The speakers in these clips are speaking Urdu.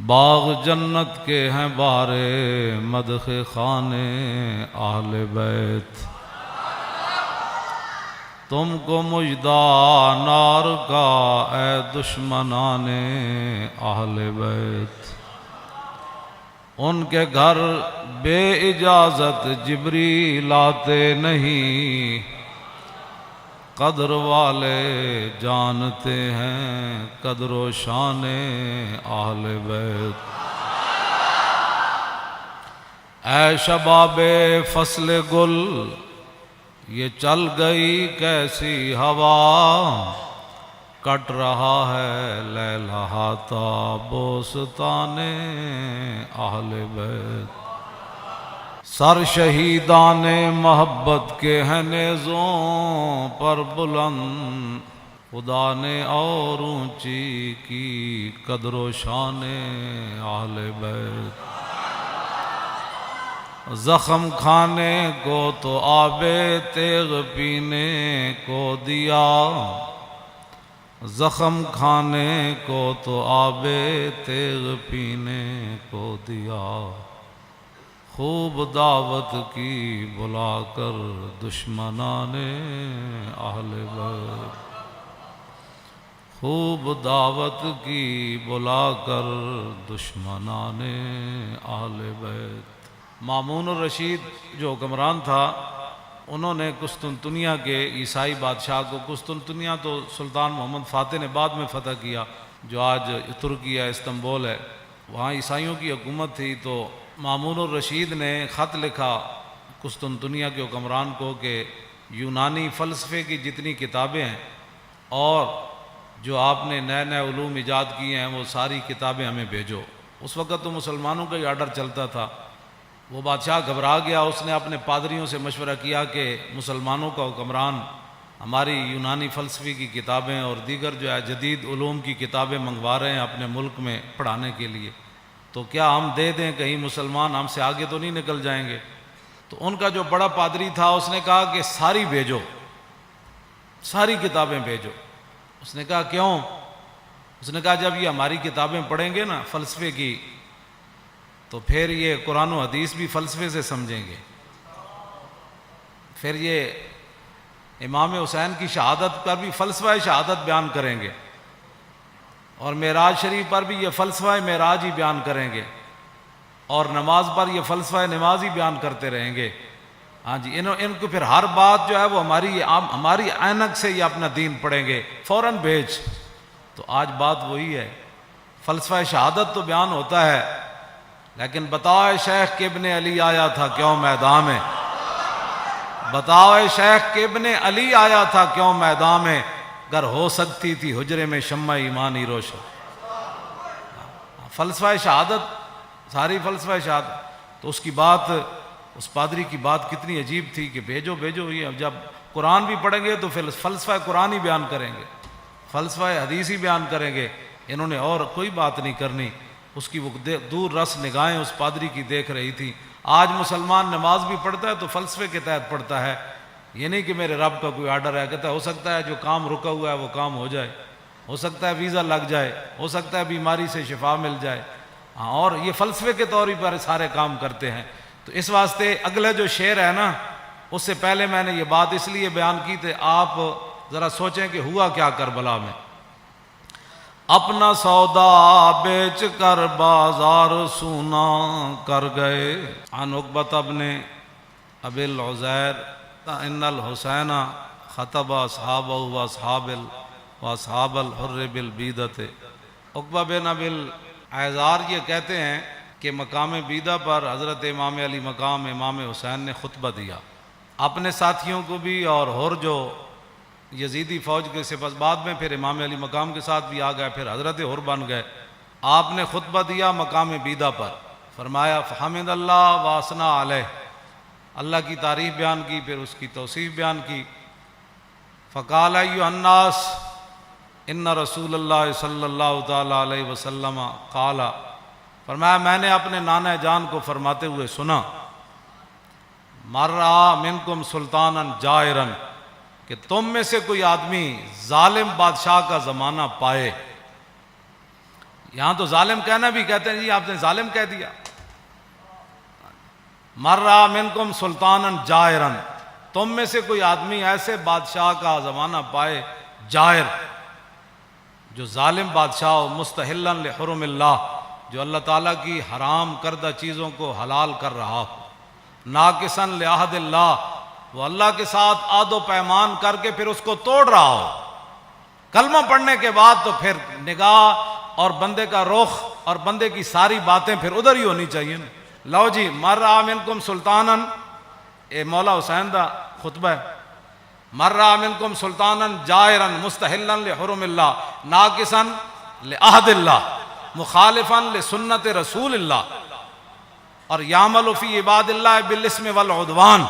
باغ جنت کے ہیں بارے مدح خانے اہل بیت، تم کو مژدہ نار کا اے دشمنان اہل بیت۔ ان کے گھر بے اجازت جبریل آتے نہیں، قدر والے جانتے ہیں قدر و شان اہل بیت۔ اے شباب فصل گل، یہ چل گئی کیسی ہوا، کٹ رہا ہے لہلہاتا بوستان اہل بیت۔ سر شہیدان محبت کے ہیں نیزوں پر بلند، خدا نے اور اونچی کی قدر و شان اہل بیت۔ زخم کھانے کو تو آب تیغ پینے کو دیا، زخم کھانے کو تو آب تیغ پینے کو دیا، خوب دعوت کی بلا کر دشمنان اہل بیت، خوب دعوت کی بلا کر دشمنان اہل بیت۔ مامون الرشید جو حکمران تھا، انہوں نے قسطنطنیہ کے عیسائی بادشاہ کو، قسطنطنیہ تو سلطان محمد فاتح نے بعد میں فتح کیا، جو آج ترکی ہے، استنبول ہے، وہاں عیسائیوں کی حکومت تھی۔ تو مامون الرشید نے خط لکھا قسطنطنیہ کے حکمران کو کہ یونانی فلسفے کی جتنی کتابیں ہیں اور جو آپ نے نئے نئے علوم ایجاد کیے ہیں وہ ساری کتابیں ہمیں بھیجو۔ اس وقت تو مسلمانوں کا ہی آرڈر چلتا تھا۔ وہ بادشاہ گھبرا گیا، اس نے اپنے پادریوں سے مشورہ کیا کہ مسلمانوں کا حکمران ہماری یونانی فلسفے کی کتابیں اور دیگر جو ہے جدید علوم کی کتابیں منگوا رہے ہیں اپنے ملک میں پڑھانے کے لیے، تو کیا ہم دے دیں؟ کہیں مسلمان ہم سے آگے تو نہیں نکل جائیں گے؟ تو ان کا جو بڑا پادری تھا اس نے کہا کہ ساری بھیجو، ساری کتابیں بھیجو۔ اس نے کہا کیوں؟ اس نے کہا جب یہ ہماری کتابیں پڑھیں گے نا فلسفے کی، تو پھر یہ قرآن و حدیث بھی فلسفے سے سمجھیں گے، پھر یہ امام حسین کی شہادت پر بھی فلسفہ شہادت بیان کریں گے، اور معراج شریف پر بھی یہ فلسفہ معراج ہی بیان کریں گے، اور نماز پر یہ فلسفہ نماز ہی بیان کرتے رہیں گے۔ ہاں جی، ان کو پھر ہر بات جو ہے وہ ہماری عینک سے یہ اپنا دین پڑھیں گے، فوراً بھیج۔ تو آج بات وہی ہے، فلسفہ شہادت تو بیان ہوتا ہے، لیکن بتاؤ شیخ کہ ابن علی آیا تھا کیوں میدان میں، بتاؤ شیخ کہ ابن علی آیا تھا کیوں میدان میں، گر ہو سکتی تھی حجرے میں شمع ایمانی روشن۔ فلسفہ شہادت، ساری فلسفہ شہادت۔ تو اس کی بات، اس پادری کی بات کتنی عجیب تھی کہ بھیجو بھیجو، یہ جب قرآن بھی پڑھیں گے تو پھر فلسفہ قرآن ہی بیان کریں گے، فلسفہ حدیث ہی بیان کریں گے، انہوں نے اور کوئی بات نہیں کرنی۔ اس کی وہ دور رس نگاہیں اس پادری کی دیکھ رہی تھی۔ آج مسلمان نماز بھی پڑھتا ہے تو فلسفے کے تحت پڑھتا ہے، یہ نہیں کہ میرے رب کا کوئی آرڈر ہے، کہتا ہے ہو سکتا ہے جو کام رکا ہوا ہے وہ کام ہو جائے، ہو سکتا ہے ویزا لگ جائے، ہو سکتا ہے بیماری سے شفا مل جائے، اور یہ فلسفے کے طور پر سارے کام کرتے ہیں۔ تو اس واسطے اگلا جو شعر ہے نا، اس سے پہلے میں نے یہ بات اس لیے بیان کی تھی، آپ ذرا سوچیں کہ ہوا کیا کربلا میں۔ اپنا سودا بیچ کر بازار سونا کر گئے، عن عقبۃ بن ابی العزیر ان الحسین خطب اصحابہ واصحاب الحر بالبیدۃ۔ عقبہ بن ابی العزیر یہ کہتے ہیں کہ مقام بیدہ پر حضرت امام علی مقام امام حسین نے خطبہ دیا، اپنے ساتھیوں کو بھی، اور ہر جو یزیدی فوج کے سپاہ، بعد میں پھر امام علی مقام کے ساتھ بھی آ گئے، پھر حضرت ہر بن گئے۔ آپ نے خطبہ دیا مقام بیدہ پر، فرمایا فحمد اللہ واسنا علیہ، اللہ کی تعریف بیان کی، پھر اس کی توصیف بیان کی۔ فقال ایھا الناس ان رسول اللہ صلی اللہ تعالی علیہ وسلم قال، فرمایا میں نے اپنے نانا جان کو فرماتے ہوئے سنا، مر رہا منکم سلطانا جائرا، کہ تم میں سے کوئی آدمی ظالم بادشاہ کا زمانہ پائے، یہاں تو ظالم کہنا بھی کہتے ہیں جی آپ نے ظالم کہہ دیا. مرّا منکم سلطانا جائرا، تم میں سے کوئی آدمی ایسے بادشاہ کا زمانہ پائے جائر، جو ظالم بادشاہ ہو، مستحلا لحرم اللہ، جو اللہ تعالیٰ کی حرام کردہ چیزوں کو حلال کر رہا ہو، ناقصا لعہد اللہ، وہ اللہ کے ساتھ عہد و پیمان کر کے پھر اس کو توڑ رہا ہو. کلمہ پڑھنے کے بعد تو پھر نگاہ اور بندے کا رخ اور بندے کی ساری باتیں پھر ادھر ہی ہونی چاہیے نا. لو جی مرّا منکم سلطانا، اے مولا حسین دا خطبہ ہے. مرّا منکم سلطانا جائرا مستحلا لحرم اللہ ناقصا لعہد اللہ مخالفا لسنت رسول اللہ، اور یعمل فی عباد اللہ بالاسم والعدوان.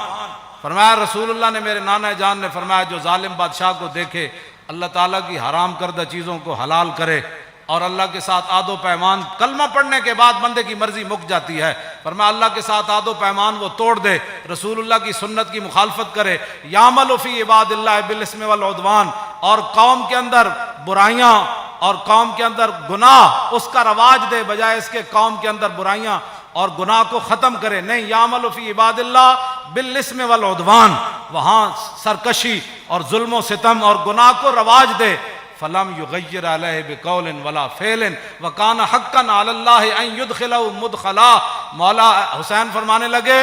فرمایا رسول اللہ نے، میرے نانا جان نے فرمایا، جو ظالم بادشاہ کو دیکھے اللہ تعالیٰ کی حرام کردہ چیزوں کو حلال کرے اور اللہ کے ساتھ عہد و پیمان، کلمہ پڑھنے کے بعد بندے کی مرضی مک جاتی ہے، فرمایا اللہ کے ساتھ عہد و پیمان وہ توڑ دے، رسول اللہ کی سنت کی مخالفت کرے، یعمل فی عباد اللہ بالاسم والعدوان، اور قوم کے اندر برائیاں اور قوم کے اندر گناہ اس کا رواج دے، بجائے اس کے قوم کے اندر برائیاں اور گناہ کو ختم کرے. نہیں، یعمل فی عباد اللہ بالاسم والعدوان، وہاں سرکشی اور ظلم و ستم اور گناہ کو رواج دے. فلم یغیر علیہ بقول ولا فعل وکان حقا علی اللہ ان یدخلہ مدخلا. مولا حسین فرمانے لگے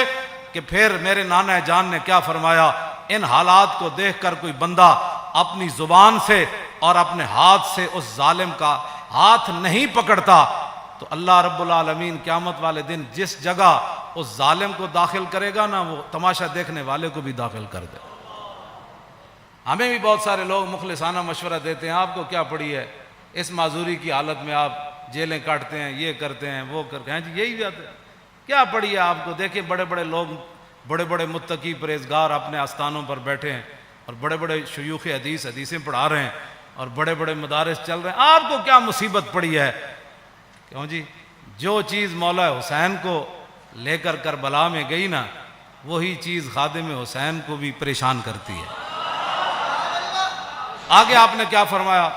کہ پھر میرے نانا جان نے کیا فرمایا، ان حالات کو دیکھ کر کوئی بندہ اپنی زبان سے اور اپنے ہاتھ سے اس ظالم کا ہاتھ نہیں پکڑتا تو اللہ رب العالمین قیامت والے دن جس جگہ اس ظالم کو داخل کرے گا نا، وہ تماشا دیکھنے والے کو بھی داخل کر دے. ہمیں بھی بہت سارے لوگ مخلصانہ مشورہ دیتے ہیں، آپ کو کیا پڑی ہے، اس معذوری کی حالت میں آپ جیلیں کاٹتے ہیں، یہ کرتے ہیں، وہ کرتے ہیں، جی یہی بات ہے، کیا پڑی ہے آپ کو. دیکھیں بڑے بڑے لوگ، بڑے بڑے متقی پرہیزگار اپنے آستانوں پر بیٹھے ہیں، اور بڑے بڑے شیوخ حدیثیں پڑھا رہے ہیں، اور بڑے بڑے مدارس چل رہے ہیں. آپ کو کیا مصیبت پڑی ہے؟ کیوں جی، جو چیز مولا حسین کو لے کر کربلا میں گئی نا، وہی چیز خادم حسین کو بھی پریشان کرتی ہے. آگے آپ نے کیا فرمایا،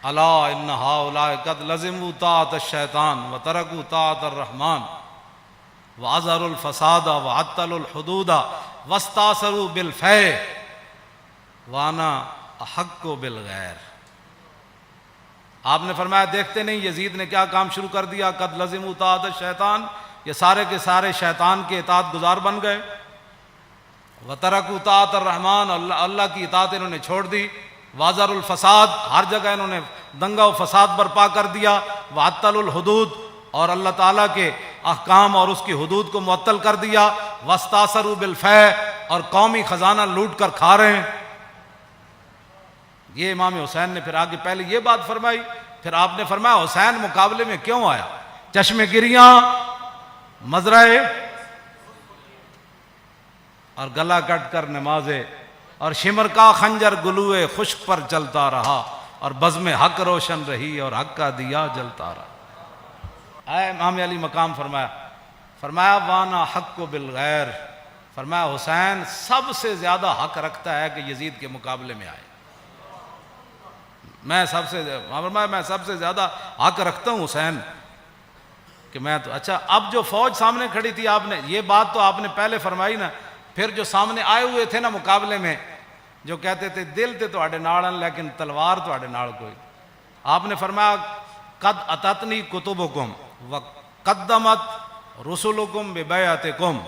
الا ان ہؤلاء قد لزموا طاعۃ الشیطان وترکوا طاعۃ الرحمن واظہروا الفساد وعطلوا الحدود واستاثروا بالفیء وانا احق بالغیر. آپ نے فرمایا دیکھتے نہیں یزید نے کیا کام شروع کر دیا، قد لزموا طاعۃ الشیطان، یہ سارے کے سارے شیطان کے اطاعت گزار بن گئے، وترکوا طاعۃ الرحمن، اللہ کی اطاعت انہوں نے چھوڑ دی، واظہروا الفساد، ہر جگہ انہوں نے دنگا و فساد برپا کر دیا، وعطلوا الحدود، اور اللہ تعالیٰ کے احکام اور اس کی حدود کو معطل کر دیا، واستاثروا بالفیء، اور قومی خزانہ لوٹ کر کھا رہے ہیں. یہ امام حسین نے پھر آگے پہلے یہ بات فرمائی، پھر آپ نے فرمایا حسین مقابلے میں کیوں آیا، چشم گریاں، مزرعے اور گلا کٹ کر نمازے، اور شمر کا خنجر گلوئے خشک پر چلتا رہا، اور بزم حق روشن رہی اور حق کا دیا جلتا رہا. اے امام علی مقام فرمایا وانا حق بالغیر، فرمایا حسین سب سے زیادہ حق رکھتا ہے کہ یزید کے مقابلے میں آئے. میں سب سے زیادہ حق رکھتا ہوں حسین کہ میں تو. اچھا، اب جو فوج سامنے کھڑی تھی، آپ نے یہ بات تو آپ نے پہلے فرمائی نا، پھر جو سامنے آئے ہوئے تھے نا مقابلے میں، جو کہتے تھے دل تے تواڈے نال لیکن تلوار تواڈے نال کوئی، آپ نے فرمایا قد اتتنی کتبکم وقدمت رسلکم ببیعتکم،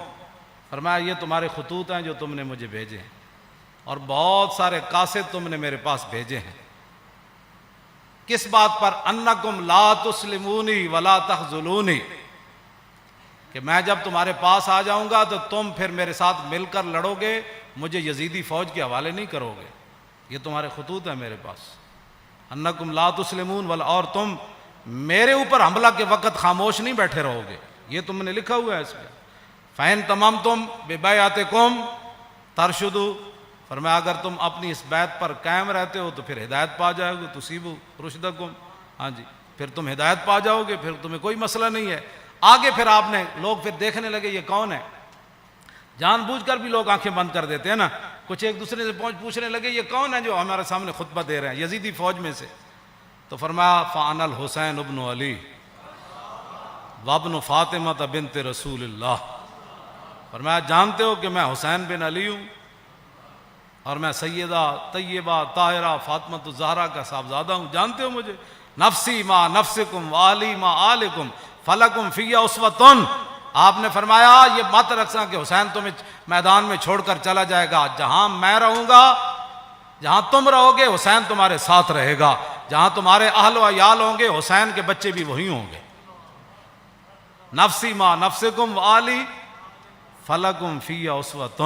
فرمایا یہ تمہارے خطوط ہیں جو تم نے مجھے بھیجے ہیں، اور بہت سارے قاصد تم نے میرے پاس بھیجے ہیں. کس بات پر؟ انکم لا تسلمونی ولا تخذلونی، کہ میں جب تمہارے پاس آ جاؤں گا تو تم پھر میرے ساتھ مل کر لڑو گے، مجھے یزیدی فوج کے حوالے نہیں کرو گے. یہ تمہارے خطوط ہیں میرے پاس، انکم لا تسلمون ولا، اور تم میرے اوپر حملہ کے وقت خاموش نہیں بیٹھے رہو گے، یہ تم نے لکھا ہوا ہے اس پہ. فَإِن تَمَمْتُمْ بِبَيْعَتِكُمْ تَرْشُدُوا، فرمایا اگر تم اپنی اس بیعت پر قائم رہتے ہو تو پھر ہدایت پا جاؤ گے، تُصِيبُوا رُشْدَكُمْ، ہاں جی، پھر تم ہدایت پا جاؤ گے، پھر تمہیں کوئی مسئلہ نہیں ہے. آگے پھر آپ نے لوگ پھر دیکھنے لگے یہ کون ہے، جان بوجھ کر بھی لوگ آنکھیں بند کر دیتے ہیں نا، کچھ ایک دوسرے سے پوچھنے لگے یہ کون ہے جو ہمارے سامنے خطبہ دے رہے ہیں، یزیدی فوج میں سے. تو فرمایا فانا الحسین ابن علی وابن فاطمہ بنت رسول اللہ. فرمایا جانتے ہو کہ میں حسین بن علی ہوں اور میں سیدہ طیبہ طاہرہ فاطمہ الزہرا کا صاحبزادہ ہوں. جانتے ہو مجھے؟ نفسی ما نفسکم والی ما آلکم فلکم فی اسوۃ. آپ نے فرمایا یہ مت رکھنا کہ حسین تمہیں میدان میں چھوڑ کر چلا جائے گا. جہاں میں رہوں گا، جہاں تم رہو گے، حسین تمہارے ساتھ رہے گا. جہاں تمہارے اہل و عیال ہوں گے، حسین کے بچے بھی وہی ہوں گے. نفسی ما نفسکم والی فلکم فی اسوۃ.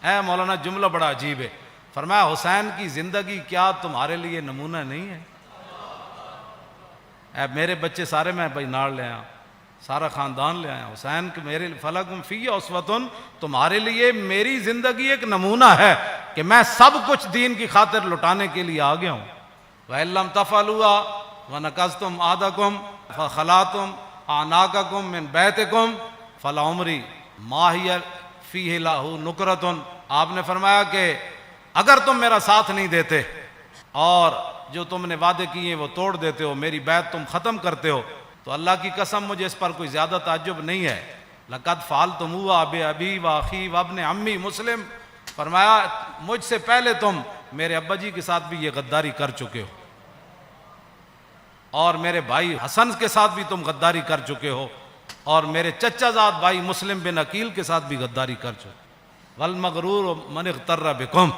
اے مولانا جملہ بڑا عجیب ہے. فرمایا حسین کی زندگی کیا تمہارے لیے نمونہ نہیں ہے؟ اے میرے بچے سارے میں بھائی ناڑ لے آیا، سارا خاندان لے آیا. حسین کے میرے فلکم فی اسوۃ، تمہارے لیے میری زندگی ایک نمونہ ہے کہ میں سب کچھ دین کی خاطر لٹانے کے لیے آ گیا ہوں. وَإِن لَّمْ تَفْعَلُوا وَنَكَثْتُمْ عَهْدَكُمْ فَخَلَعْتُمْ أَعْنَاقَكُمْ مِنْ بَيْتِكُمْ فَلَعُمْرِي مَا هِيَ فِيهِ لَهُ نُكْرَةٌ. آپ نے فرمایا کہ اگر تم میرا ساتھ نہیں دیتے اور جو تم نے وعدے کیے وہ توڑ دیتے ہو، میری بیعت تم ختم کرتے ہو، تو اللہ کی قسم مجھے اس پر کوئی زیادہ تعجب نہیں ہے. لَقَدْ فَعَلْتُمُوهُ بِأَبِي وَأَخِي وَابْنِ عَمِّي مسلم. فرمایا مجھ سے پہلے تم میرے ابا جی کے ساتھ بھی یہ غداری کر چکے ہو، اور میرے بھائی حسن کے ساتھ بھی تم غداری کر چکے ہو، اور میرے چچا زاد بھائی مسلم بن عقیل کے ساتھ بھی غداری کر چکے. وَالْمَغْرُورُ مَنِ اغْتَرَّ بِكُمْ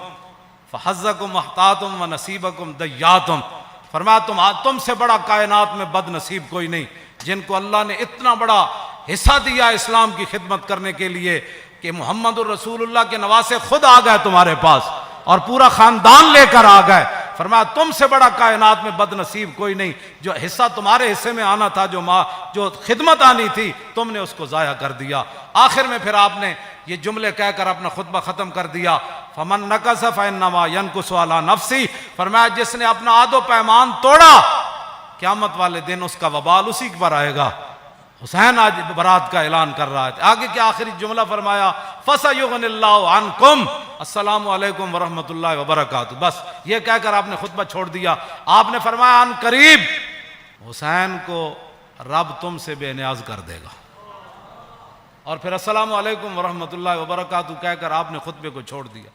فَحَظَّكُمْ أَحْطَاطُمْ وَنَصِيبَكُمْ دَيَّاتُمْ. فرمایا تم سے بڑا کائنات میں بد نصیب کوئی نہیں، جن کو اللہ نے اتنا بڑا حصہ دیا اسلام کی خدمت کرنے کے لیے کہ محمد الرسول اللہ کے نواسے خود آ گئے تمہارے پاس اور پورا خاندان لے کر آ گئے. فرمایا تم سے بڑا کائنات میں بد نصیب کوئی نہیں. جو حصہ تمہارے حصے میں آنا تھا، جو خدمت آنی تھی، تم نے اس کو ضائع کر دیا. آخر میں پھر آپ نے یہ جملے کہہ کر اپنا خطبہ ختم کر دیا. فمن نقص فانما ينقص على نفسه. فرمایا جس نے اپنا عہد و پیمان توڑا، قیامت والے دن اس کا وبال اسی پر آئے گا. حسین آج برات کا اعلان کر رہا ہے. آگے کیا آخری جملہ فرمایا؟ فَسَيُغْنِ اللَّهُ عَنْكُمْ. السلام علیکم ورحمۃ اللہ وبرکاتہ. بس یہ کہہ کر آپ نے خطبہ چھوڑ دیا. آپ نے فرمایا ان قریب حسین کو رب تم سے بے نیاز کر دے گا. اور پھر السلام علیکم ورحمۃ اللہ وبرکاتہ کہہ کر آپ نے خطبے کو چھوڑ دیا.